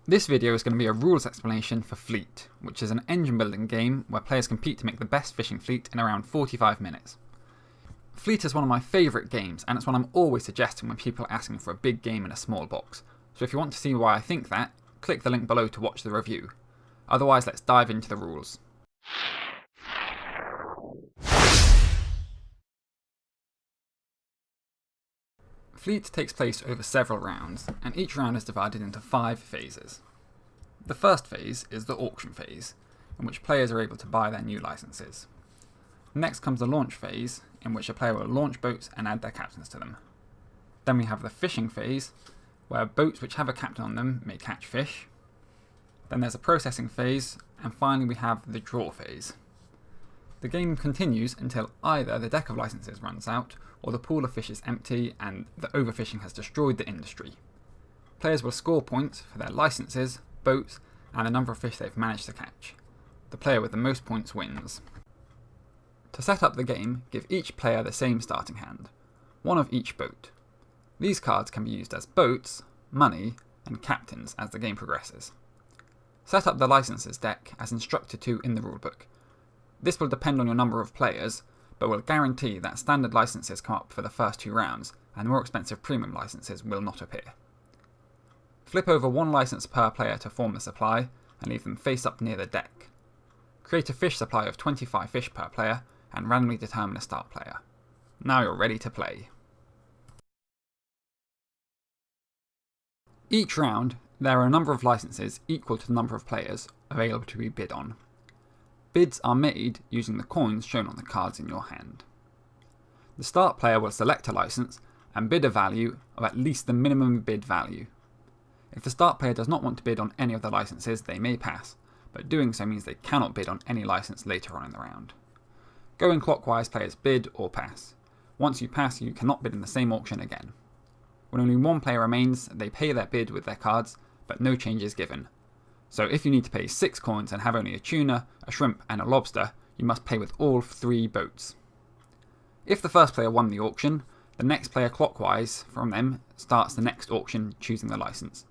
This video is going to be a rules explanation for Fleet, which is an engine building game where players compete to make the best fishing fleet in around 45 minutes. Fleet is one of my favourite games, and it's one I'm always suggesting when people are asking for a big game in a small box. So if you want to see why I think that, click the link below to watch the review. Otherwise, let's dive into the rules. Fleet takes place over several rounds, and each round is divided into 5 phases. The first phase is the auction phase, in which players are able to buy their new licenses. Next comes the launch phase, in which a player will launch boats and add their captains to them. Then we have the fishing phase, where boats which have a captain on them may catch fish. Then there's a processing phase, and finally we have the draw phase. The game continues until either the deck of licenses runs out, or the pool of fish is empty and the overfishing has destroyed the industry. Players will score points for their licenses, boats, and the number of fish they've managed to catch. The player with the most points wins. To set up the game, give each player the same starting hand, one of each boat. These cards can be used as boats, money, and captains as the game progresses. Set up the licenses deck as instructed to in the rulebook. This will depend on your number of players, but will guarantee that standard licenses come up for the first 2 rounds, and more expensive premium licenses will not appear. Flip over 1 license per player to form the supply, and leave them face up near the deck. Create a fish supply of 25 fish per player, and randomly determine a start player. Now you're ready to play. Each round, there are a number of licenses equal to the number of players available to be bid on. Bids are made using the coins shown on the cards in your hand. The start player will select a license and bid a value of at least the minimum bid value. If the start player does not want to bid on any of the licenses, they may pass, but doing so means they cannot bid on any license later on in the round. Going clockwise, players bid or pass. Once you pass, you cannot bid in the same auction again. When only 1 player remains, they pay their bid with their cards, but no change is given. So if you need to pay 6 coins and have only a tuna, a shrimp and a lobster, you must pay with all 3 boats. If the first player won the auction, the next player clockwise from them starts the next auction choosing the license.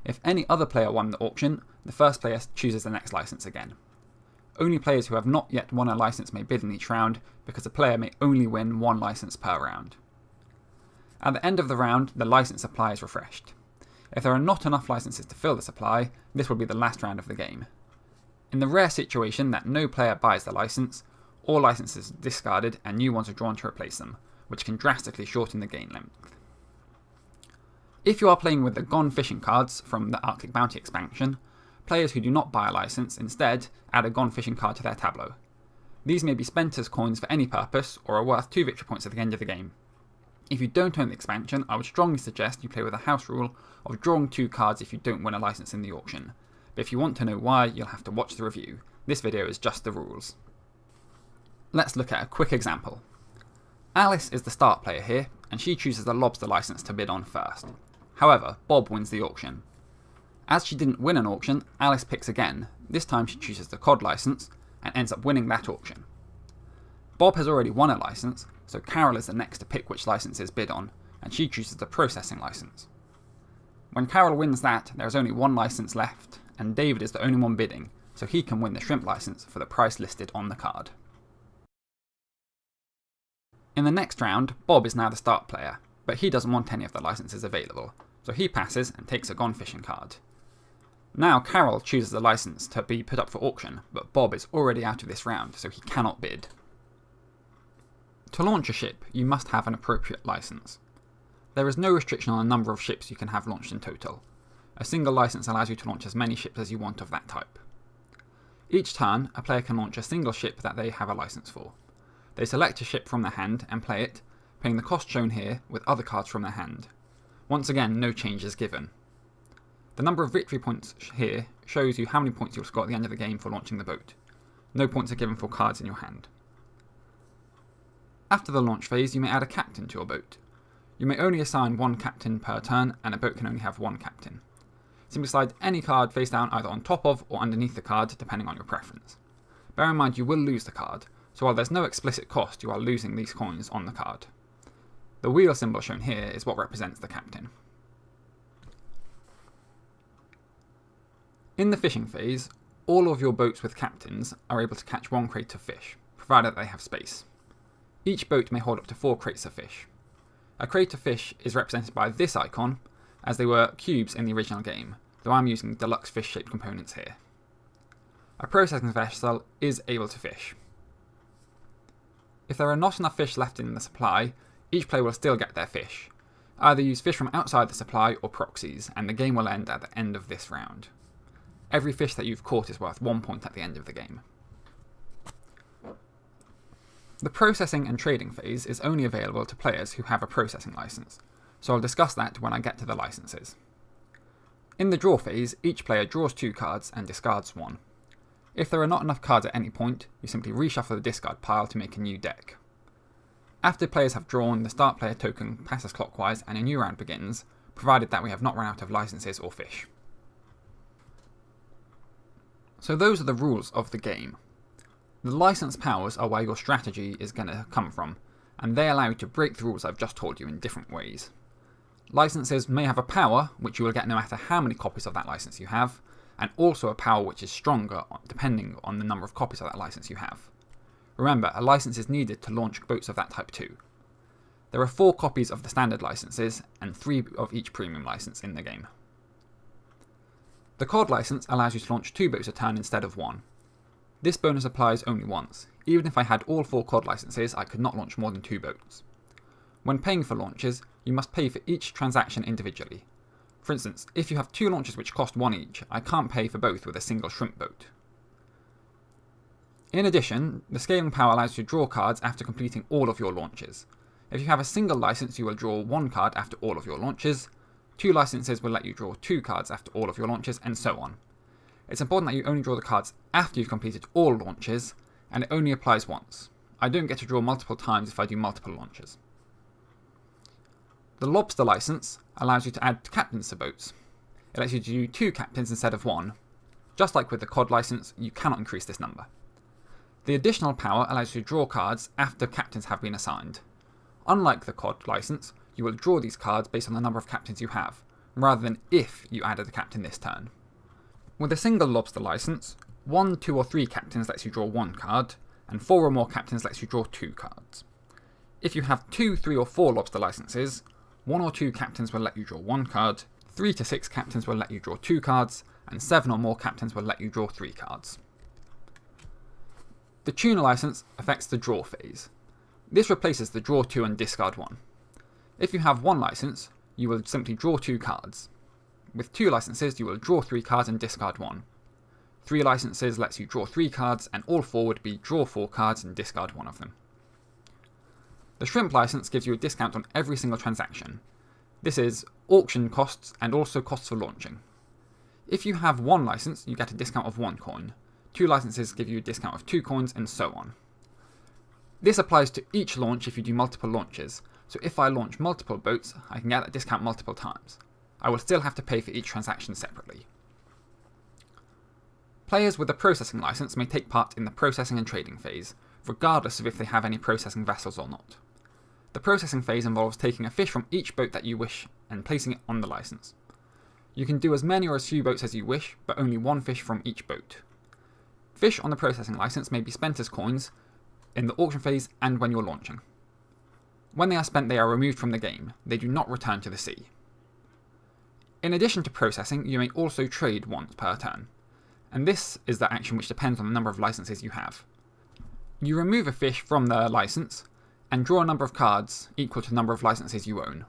If any other player won the auction, the first player chooses the next license again. Only players who have not yet won a license may bid in each round, because a player may only win 1 license per round. At the end of the round, the license supply is refreshed. If there are not enough licenses to fill the supply, this will be the last round of the game. In the rare situation that no player buys the license, all licenses are discarded and new ones are drawn to replace them, which can drastically shorten the game length. If you are playing with the Gone Fishing cards from the Arctic Bounty expansion, players who do not buy a license instead add a Gone Fishing card to their tableau. These may be spent as coins for any purpose or are worth 2 victory points at the end of the game. If you don't own the expansion, I would strongly suggest you play with a house rule of drawing 2 cards if you don't win a license in the auction. But if you want to know why, you'll have to watch the review. This video is just the rules. Let's look at a quick example. Alice is the start player here, and she chooses the lobster license to bid on first. However, Bob wins the auction. As she didn't win an auction, Alice picks again. This time she chooses the cod license, and ends up winning that auction. Bob has already won a license, so Carol is the next to pick which license is bid on, and she chooses the processing license. When Carol wins that, there is only 1 license left, and David is the only one bidding, so he can win the shrimp license for the price listed on the card. In the next round, Bob is now the start player, but he doesn't want any of the licenses available, so he passes and takes a Gone Fishing card. Now Carol chooses the license to be put up for auction, but Bob is already out of this round, so he cannot bid. To launch a ship, you must have an appropriate license. There is no restriction on the number of ships you can have launched in total. A single license allows you to launch as many ships as you want of that type. Each turn, a player can launch a single ship that they have a license for. They select a ship from their hand and play it, paying the cost shown here with other cards from their hand. Once again, no change is given. The number of victory points here shows you how many points you'll score at the end of the game for launching the boat. No points are given for cards in your hand. After the launch phase, you may add a captain to your boat. You may only assign 1 captain per turn, and a boat can only have 1 captain. Simply slide any card face down either on top of or underneath the card, depending on your preference. Bear in mind you will lose the card, so while there's no explicit cost, you are losing these coins on the card. The wheel symbol shown here is what represents the captain. In the fishing phase, all of your boats with captains are able to catch 1 crate of fish, provided they have space. Each boat may hold up to 4 crates of fish. A crate of fish is represented by this icon, as they were cubes in the original game, though I'm using deluxe fish-shaped components here. A processing vessel is able to fish. If there are not enough fish left in the supply, each player will still get their fish. Either use fish from outside the supply or proxies, and the game will end at the end of this round. Every fish that you've caught is worth 1 point at the end of the game. The processing and trading phase is only available to players who have a processing license, so I'll discuss that when I get to the licenses. In the draw phase, each player draws 2 cards and discards 1. If there are not enough cards at any point, you simply reshuffle the discard pile to make a new deck. After players have drawn, the start player token passes clockwise and a new round begins, provided that we have not run out of licenses or fish. So those are the rules of the game. The license powers are where your strategy is going to come from, and they allow you to break the rules I've just told you in different ways. Licenses may have a power, which you will get no matter how many copies of that license you have, and also a power which is stronger depending on the number of copies of that license you have. Remember, a license is needed to launch boats of that type too. There are 4 copies of the standard licenses and 3 of each premium license in the game. The COD license allows you to launch 2 boats a turn instead of 1. This bonus applies only once. Even if I had all 4 COD licenses, I could not launch more than 2 boats. When paying for launches, you must pay for each transaction individually. For instance, if you have 2 launches which cost 1 each, I can't pay for both with a single shrimp boat. In addition, the scaling power allows you to draw cards after completing all of your launches. If you have a single license, you will draw 1 card after all of your launches. 2 licenses will let you draw 2 cards after all of your launches, and so on. It's important that you only draw the cards after you've completed all launches, and it only applies once. I don't get to draw multiple times if I do multiple launches. The Lobster license allows you to add captains to boats. It lets you do 2 captains instead of 1. Just like with the COD license, you cannot increase this number. The additional power allows you to draw cards after captains have been assigned. Unlike the COD license, you will draw these cards based on the number of captains you have, rather than if you added a captain this turn. With a single Lobster license, 1, 2 or 3 captains lets you draw 1 card, and 4 or more captains lets you draw 2 cards. If you have 2, 3 or 4 Lobster licenses, 1 or 2 captains will let you draw 1 card, 3 to 6 captains will let you draw 2 cards, and 7 or more captains will let you draw 3 cards. The Tuna license affects the draw phase. This replaces the draw 2 and discard 1. If you have 1 license, you will simply draw 2 cards. With 2 licenses, you will draw 3 cards and discard 1. 3 licenses lets you draw 3 cards, and all 4 would be draw 4 cards and discard 1 of them. The Shrimp license gives you a discount on every single transaction. This is auction costs and also costs for launching. If you have 1 license, you get a discount of 1 coin. 2 licenses give you a discount of 2 coins, and so on. This applies to each launch if you do multiple launches, so if I launch multiple boats, I can get that discount multiple times. I will still have to pay for each transaction separately. Players with a processing license may take part in the processing and trading phase, regardless of if they have any processing vessels or not. The processing phase involves taking a fish from each boat that you wish and placing it on the license. You can do as many or as few boats as you wish, but only 1 fish from each boat. Fish on the processing license may be spent as coins in the auction phase and when you're launching. When they are spent, they are removed from the game. They do not return to the sea. In addition to processing, you may also trade once per turn, and this is the action which depends on the number of licenses you have. You remove a fish from the license and draw a number of cards equal to the number of licenses you own.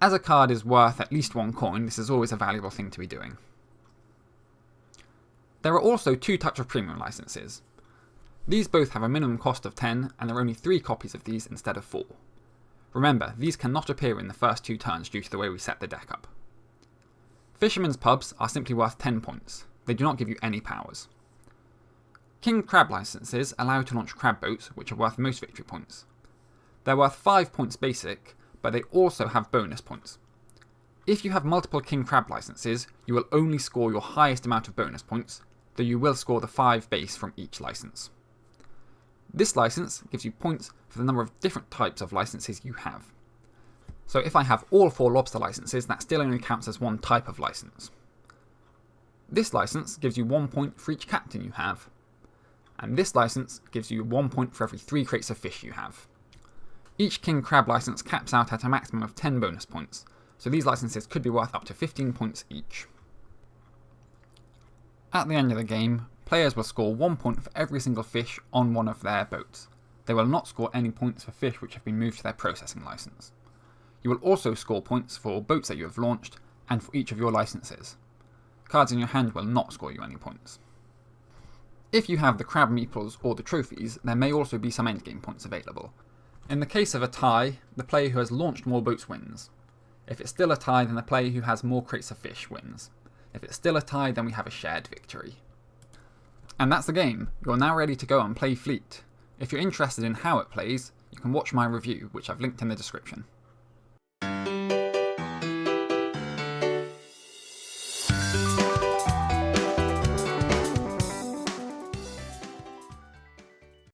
As a card is worth at least 1 coin, this is always a valuable thing to be doing. There are also 2 types of premium licenses. These both have a minimum cost of 10, and there are only 3 copies of these instead of 4. Remember, these cannot appear in the first 2 turns due to the way we set the deck up. Fisherman's pubs are simply worth 10 points. They do not give you any powers. King Crab licenses allow you to launch crab boats, which are worth most victory points. They're worth 5 points basic, but they also have bonus points. If you have multiple King Crab licenses, you will only score your highest amount of bonus points, though you will score the 5 base from each license. This license gives you points for the number of different types of licenses you have. So if I have all 4 Lobster licenses, that still only counts as 1 type of license. This license gives you 1 point for each captain you have, and this license gives you 1 point for every 3 crates of fish you have. Each King Crab license caps out at a maximum of 10 bonus points, so these licenses could be worth up to 15 points each. At the end of the game, players will score 1 point for every single fish on one of their boats. They will not score any points for fish which have been moved to their processing license. You will also score points for boats that you have launched and for each of your licenses. Cards in your hand will not score you any points. If you have the crab meeples or the trophies, there may also be some endgame points available. In the case of a tie, the player who has launched more boats wins. If it's still a tie, then the player who has more crates of fish wins. If it's still a tie, then we have a shared victory. And that's the game. You're now ready to go and play Fleet. If you're interested in how it plays, you can watch my review, which I've linked in the description.